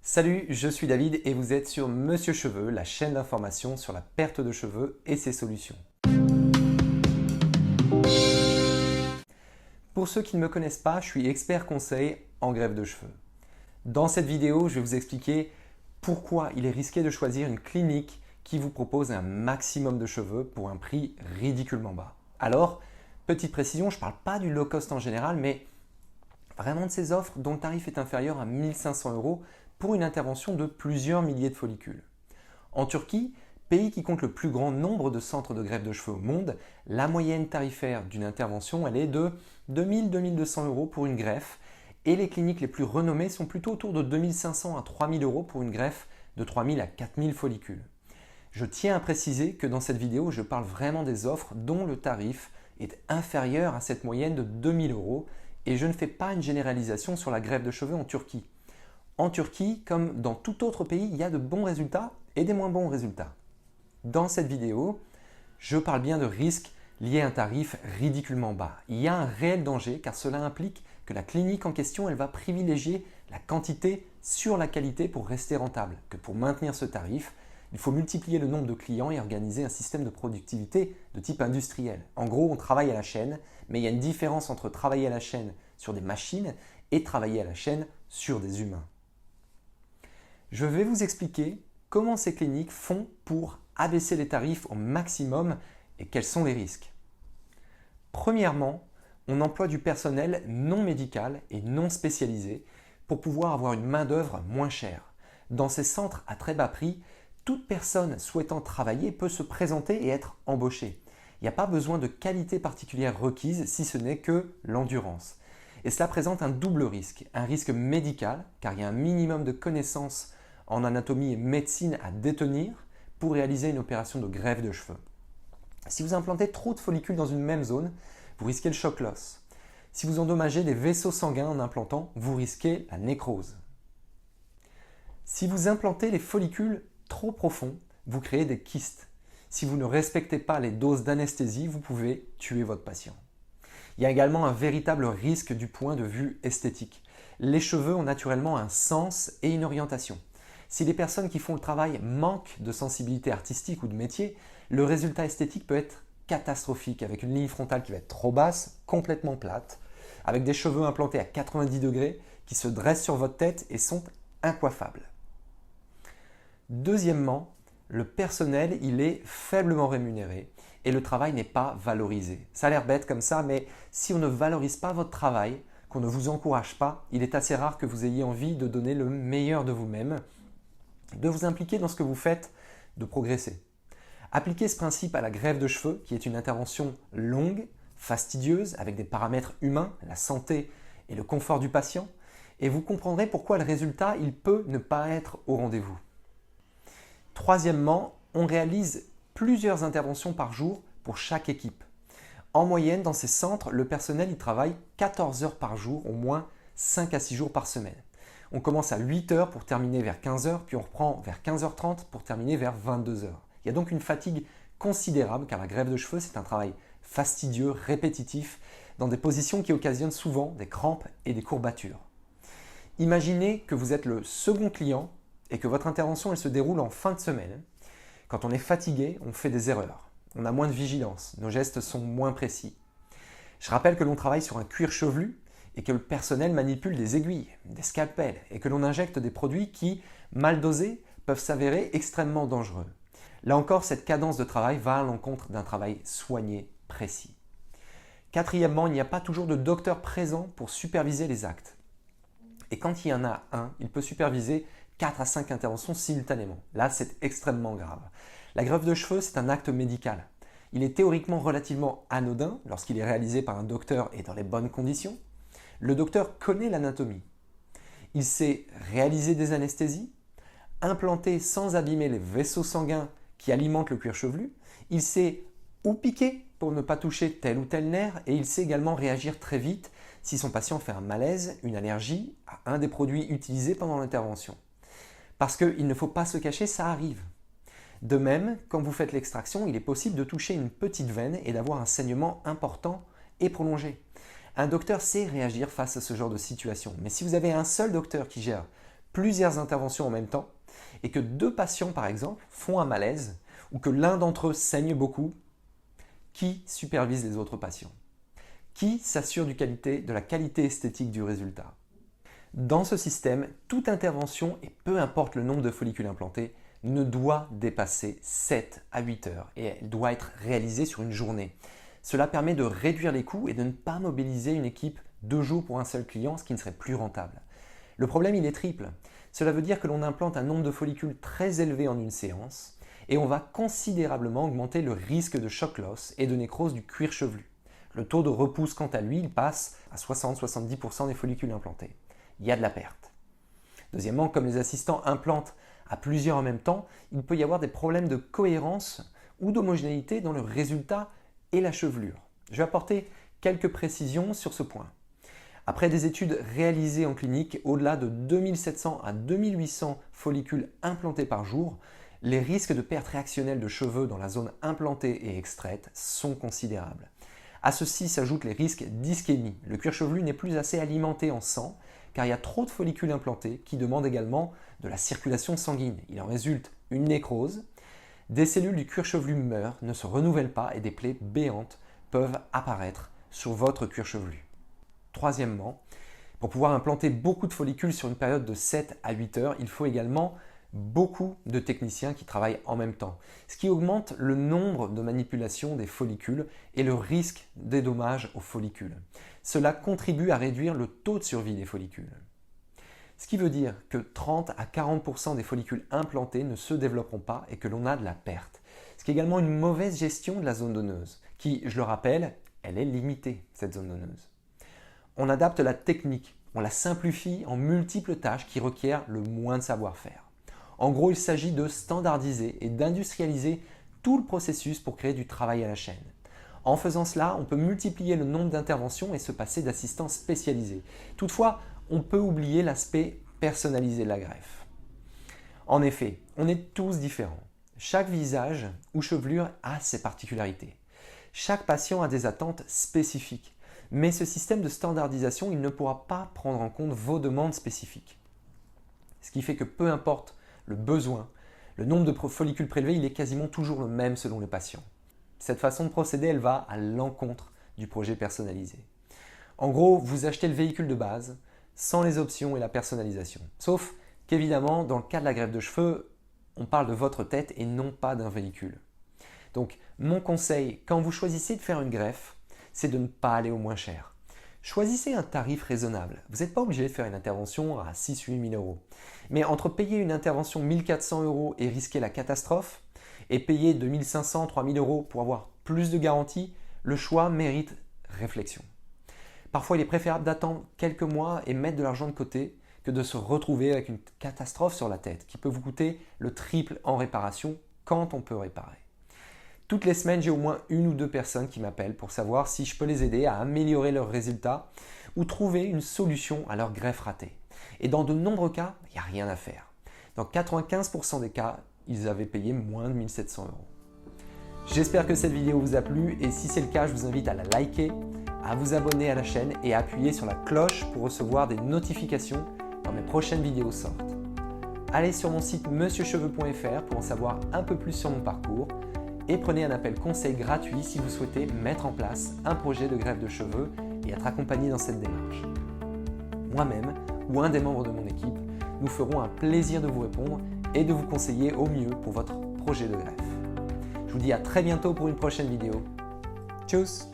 Salut, je suis David et vous êtes sur Monsieur Cheveux, la chaîne d'information sur la perte de cheveux et ses solutions. Pour ceux qui ne me connaissent pas, je suis expert conseil en greffe de cheveux. Dans cette vidéo, je vais vous expliquer pourquoi il est risqué de choisir une clinique qui vous propose un maximum de cheveux pour un prix ridiculement bas. Alors, petite précision, je ne parle pas du low cost en général, mais vraiment de ces offres dont le tarif est inférieur à 1 500 € pour une intervention de plusieurs milliers de follicules. En Turquie, pays qui compte le plus grand nombre de centres de greffe de cheveux au monde, la moyenne tarifaire d'une intervention elle est de 2 000-2 200 € pour une greffe et les cliniques les plus renommées sont plutôt autour de 2 500 à 3 000 € pour une greffe de 3 000 à 4 000 follicules. Je tiens à préciser que dans cette vidéo, je parle vraiment des offres dont le tarif est inférieur à cette moyenne de 2 000 € et je ne fais pas une généralisation sur la greffe de cheveux en Turquie. En Turquie, comme dans tout autre pays, il y a de bons résultats et des moins bons résultats. Dans cette vidéo, je parle bien de risques liés à un tarif ridiculement bas. Il y a un réel danger car cela implique que la clinique en question elle va privilégier la quantité sur la qualité pour rester rentable. Que pour maintenir ce tarif, il faut multiplier le nombre de clients et organiser un système de productivité de type industriel. En gros, on travaille à la chaîne, mais il y a une différence entre travailler à la chaîne sur des machines et travailler à la chaîne sur des humains. Je vais vous expliquer comment ces cliniques font pour abaisser les tarifs au maximum et quels sont les risques. Premièrement, on emploie du personnel non médical et non spécialisé pour pouvoir avoir une main-d'œuvre moins chère. Dans ces centres à très bas prix, toute personne souhaitant travailler peut se présenter et être embauchée. Il n'y a pas besoin de qualité particulière requise si ce n'est que l'endurance. Et cela présente un double risque. Un risque médical, car il y a un minimum de connaissances en anatomie et médecine à détenir pour réaliser une opération de greffe de cheveux. Si vous implantez trop de follicules dans une même zone, vous risquez le choc loss. Si vous endommagez des vaisseaux sanguins en implantant, vous risquez la nécrose. Si vous implantez les follicules trop profonds, vous créez des kystes. Si vous ne respectez pas les doses d'anesthésie, vous pouvez tuer votre patient. Il y a également un véritable risque du point de vue esthétique. Les cheveux ont naturellement un sens et une orientation. Si les personnes qui font le travail manquent de sensibilité artistique ou de métier, le résultat esthétique peut être catastrophique avec une ligne frontale qui va être trop basse, complètement plate, avec des cheveux implantés à 90 degrés qui se dressent sur votre tête et sont incoiffables. Deuxièmement, le personnel il est faiblement rémunéré et le travail n'est pas valorisé. Ça a l'air bête comme ça, mais si on ne valorise pas votre travail, qu'on ne vous encourage pas, il est assez rare que vous ayez envie de donner le meilleur de vous-même, de vous impliquer dans ce que vous faites, de progresser. Appliquez ce principe à la greffe de cheveux, qui est une intervention longue, fastidieuse, avec des paramètres humains, la santé et le confort du patient, et vous comprendrez pourquoi le résultat il peut ne pas être au rendez-vous. Troisièmement, on réalise plusieurs interventions par jour pour chaque équipe. En moyenne, dans ces centres, le personnel y travaille 14 heures par jour, au moins 5 à 6 jours par semaine. On commence à 8 heures pour terminer vers 15 heures, puis on reprend vers 15h30 pour terminer vers 22 heures. Il y a donc une fatigue considérable car la greffe de cheveux, c'est un travail fastidieux, répétitif, dans des positions qui occasionnent souvent des crampes et des courbatures. Imaginez que vous êtes le second client et que votre intervention elle se déroule en fin de semaine. Quand on est fatigué, on fait des erreurs. On a moins de vigilance, nos gestes sont moins précis. Je rappelle que l'on travaille sur un cuir chevelu et que le personnel manipule des aiguilles, des scalpels et que l'on injecte des produits qui, mal dosés, peuvent s'avérer extrêmement dangereux. Là encore, cette cadence de travail va à l'encontre d'un travail soigné, précis. Quatrièmement, il n'y a pas toujours de docteur présent pour superviser les actes. Et quand il y en a un, il peut superviser 4 à 5 interventions simultanément. Là, c'est extrêmement grave. La greffe de cheveux, c'est un acte médical. Il est théoriquement relativement anodin lorsqu'il est réalisé par un docteur et dans les bonnes conditions. Le docteur connaît l'anatomie. Il sait réaliser des anesthésies, implanter sans abîmer les vaisseaux sanguins qui alimentent le cuir chevelu. Il sait où piquer pour ne pas toucher tel ou tel nerf et il sait également réagir très vite si son patient fait un malaise, une allergie à un des produits utilisés pendant l'intervention. Parce qu'il ne faut pas se cacher, ça arrive. De même, quand vous faites l'extraction, il est possible de toucher une petite veine et d'avoir un saignement important et prolongé. Un docteur sait réagir face à ce genre de situation, mais si vous avez un seul docteur qui gère plusieurs interventions en même temps et que 2 patients par exemple font un malaise ou que l'un d'entre eux saigne beaucoup, qui supervise les autres patients? Qui s'assure de la qualité esthétique du résultat? Dans ce système, toute intervention, et peu importe le nombre de follicules implantés, ne doit dépasser 7 à 8 heures et elle doit être réalisée sur une journée. Cela permet de réduire les coûts et de ne pas mobiliser une équipe 2 jours pour un seul client, ce qui ne serait plus rentable. Le problème, il est triple. Cela veut dire que l'on implante un nombre de follicules très élevé en une séance et on va considérablement augmenter le risque de shock loss et de nécrose du cuir chevelu. Le taux de repousse, quant à lui, il passe à 60-70% des follicules implantés. Il y a de la perte. Deuxièmement, comme les assistants implantent à plusieurs en même temps, il peut y avoir des problèmes de cohérence ou d'homogénéité dans le résultat et la chevelure. Je vais apporter quelques précisions sur ce point. Après des études réalisées en clinique, au-delà de 2700 à 2800 follicules implantés par jour, les risques de perte réactionnelle de cheveux dans la zone implantée et extraite sont considérables. À ceci s'ajoutent les risques d'ischémie. Le cuir chevelu n'est plus assez alimenté en sang car il y a trop de follicules implantés qui demandent également de la circulation sanguine. Il en résulte une nécrose, des cellules du cuir chevelu meurent, ne se renouvellent pas et des plaies béantes peuvent apparaître sur votre cuir chevelu. Troisièmement, pour pouvoir implanter beaucoup de follicules sur une période de 7 à 8 heures, il faut également beaucoup de techniciens qui travaillent en même temps, ce qui augmente le nombre de manipulations des follicules et le risque des dommages aux follicules. Cela contribue à réduire le taux de survie des follicules. Ce qui veut dire que 30 à 40% des follicules implantés ne se développeront pas et que l'on a de la perte. Ce qui est également une mauvaise gestion de la zone donneuse, qui, je le rappelle, elle est limitée, cette zone donneuse. On adapte la technique, on la simplifie en multiples tâches qui requièrent le moins de savoir-faire. En gros, il s'agit de standardiser et d'industrialiser tout le processus pour créer du travail à la chaîne. En faisant cela, on peut multiplier le nombre d'interventions et se passer d'assistants spécialisés. Toutefois, on peut oublier l'aspect personnalisé de la greffe. En effet, on est tous différents. Chaque visage ou chevelure a ses particularités. Chaque patient a des attentes spécifiques. Mais ce système de standardisation, il ne pourra pas prendre en compte vos demandes spécifiques. Ce qui fait que peu importe le besoin, le nombre de follicules prélevés, il est quasiment toujours le même selon le patient. Cette façon de procéder, elle va à l'encontre du projet personnalisé. En gros, vous achetez le véhicule de base sans les options et la personnalisation. Sauf qu'évidemment, dans le cas de la greffe de cheveux, on parle de votre tête et non pas d'un véhicule. Donc, mon conseil, quand vous choisissez de faire une greffe, c'est de ne pas aller au moins cher. Choisissez un tarif raisonnable. Vous n'êtes pas obligé de faire une intervention à 6 000 – 8 000 euros. Mais entre payer une intervention 1 400 euros et risquer la catastrophe, et payer 2 500 – 3 000 euros pour avoir plus de garantie, le choix mérite réflexion. Parfois, il est préférable d'attendre quelques mois et mettre de l'argent de côté que de se retrouver avec une catastrophe sur la tête qui peut vous coûter le triple en réparation quand on peut réparer. Toutes les semaines, j'ai au moins 1 ou 2 personnes qui m'appellent pour savoir si je peux les aider à améliorer leurs résultats ou trouver une solution à leur greffe ratée. Et dans de nombreux cas, il n'y a rien à faire. Dans 95% des cas, ils avaient payé moins de 1 700 euros. J'espère que cette vidéo vous a plu et si c'est le cas, je vous invite à la liker, à vous abonner à la chaîne et à appuyer sur la cloche pour recevoir des notifications quand mes prochaines vidéos sortent. Allez sur mon site monsieurcheveux.fr pour en savoir un peu plus sur mon parcours et prenez un appel conseil gratuit si vous souhaitez mettre en place un projet de greffe de cheveux et être accompagné dans cette démarche. Moi-même ou un des membres de mon équipe, nous ferons un plaisir de vous répondre et de vous conseiller au mieux pour votre projet de greffe. Je vous dis à très bientôt pour une prochaine vidéo. Tchuss!